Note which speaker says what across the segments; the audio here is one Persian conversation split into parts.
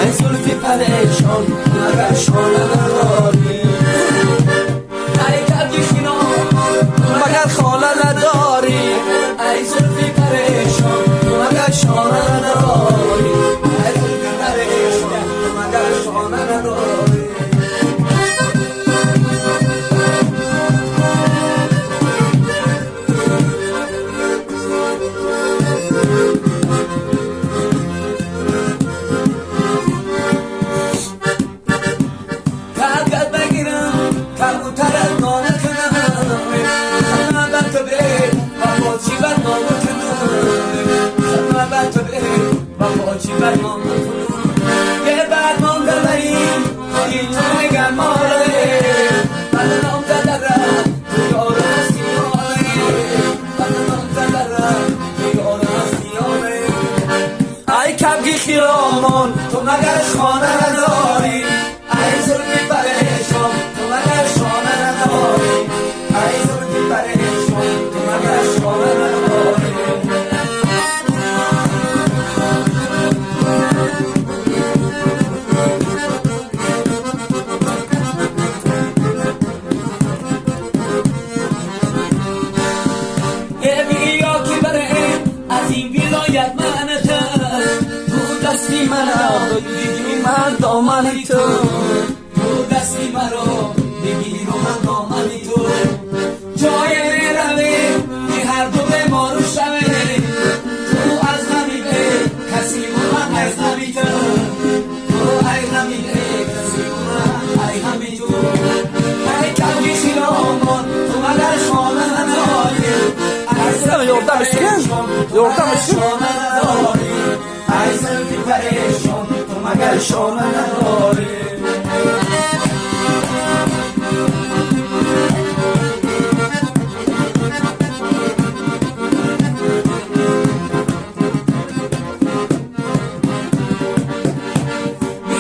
Speaker 1: ای زلفی پریشان مگر شانه نداری ای کبکی خینا مگر خانه نداری ای زلفی پریشان مگر شانه نداری ای زلفی پریشان مگر شانه نداری خیرامان تو مگر خانه نداری ای زلفی پریشان تو مگر شانه نداری ای زلفی پریشان تو مگر شانه نداری بیا که بره از این ولایت دستی مرا بگیر من دامنی تو دستی مرا بگیر من دامنی تو جای میروی که هر دو به ما رو شوه تو از نمیده کسی من از نمیده تو ای نمیده کسی من ای همی تو ای کبکی خیرامان تو مگر شانه نداری
Speaker 2: یوردمش
Speaker 1: ای زلفی پریشان تو مگر شانه نداری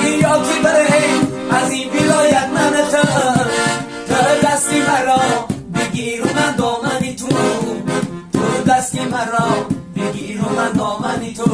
Speaker 1: بیا که بره از این ولایت من تو دستی مرا بگیر و من دامنی تو دستی مرا بگیر و من دامنی تو